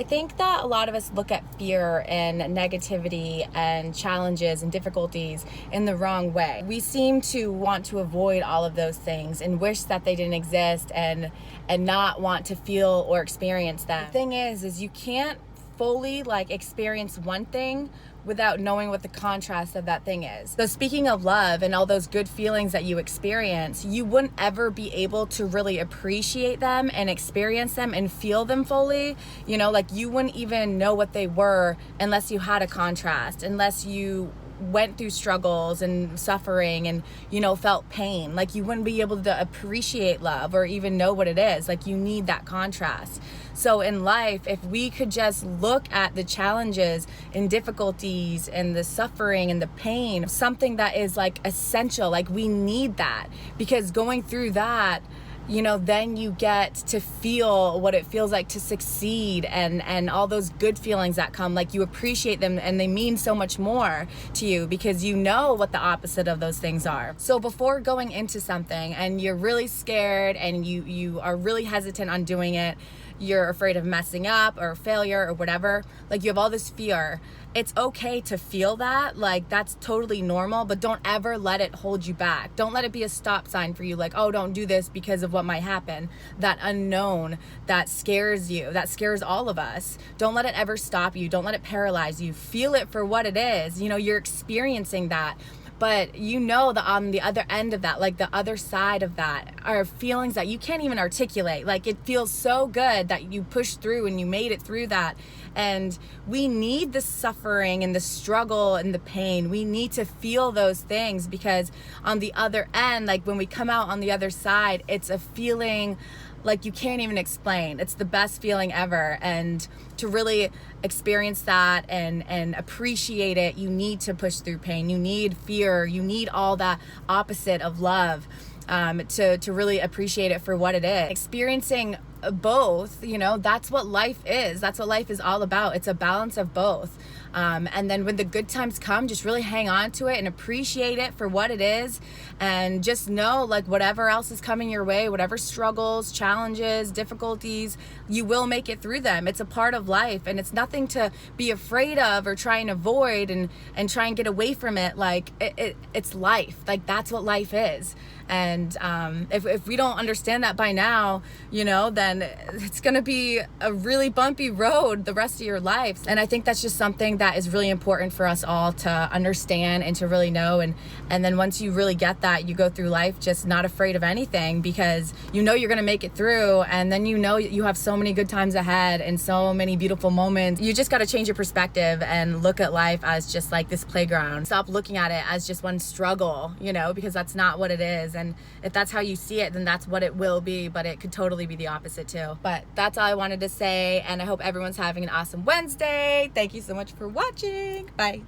I think that a lot of us look at fear and negativity and challenges and difficulties in the wrong way. We seem to want to avoid all of those things and wish that they didn't exist and not want to feel or experience them. The thing is you can't fully experience one thing without knowing what the contrast of that thing is. So speaking of love and all those good feelings that you experience, you wouldn't ever be able to really appreciate them and experience them and feel them fully. You wouldn't even know what they were unless you had a contrast, unless you went through struggles and suffering and felt pain. You wouldn't be able to appreciate love or even know what it is. You need that contrast. So in life, if we could just look at the challenges and difficulties and the suffering and the pain, something that is essential, we need that, because going through that, then you get to feel what it feels like to succeed and all those good feelings that come. You appreciate them and they mean so much more to you because you know what the opposite of those things are. So before going into something and you're really scared and you are really hesitant on doing it, you're afraid of messing up or failure or whatever, you have all this fear. It's okay to feel that, that's totally normal, but don't ever let it hold you back. Don't let it be a stop sign for you, oh, don't do this because of what might happen. That unknown that scares you, that scares all of us. Don't let it ever stop you. Don't let it paralyze you. Feel it for what it is. You're experiencing that. But that on the other end of that, the other side of that, are feelings that you can't even articulate. It feels so good that you pushed through and you made it through that. And we need the suffering and the struggle and the pain. We need to feel those things because on the other end, when we come out on the other side, it's a feeling you can't even explain. It's the best feeling ever. And to really experience that and appreciate it, you need to push through pain. You need fear. You need all that opposite of love to really appreciate it for what it is. Experiencing both, that's what life is. That's what life is all about. It's a balance of both. And then when the good times come, just really hang on to it and appreciate it for what it is. And just know, whatever else is coming your way, whatever struggles, challenges, difficulties, you will make it through them. It's a part of life and it's nothing to be afraid of or try and avoid and try and get away from it. It's life. That's what life is. And if we don't understand that by now, then it's going to be a really bumpy road the rest of your life. And I think that's just something that is really important for us all to understand and to really know. And then once you really get that, you go through life just not afraid of anything because you're going to make it through. And then you have so many good times ahead and so many beautiful moments. You just got to change your perspective and look at life as just this playground. Stop looking at it as just one struggle, because that's not what it is. And if that's how you see it, then that's what it will be, but it could totally be the opposite too. But that's all I wanted to say, and I hope everyone's having an awesome Wednesday. Thank you so much for watching. Bye.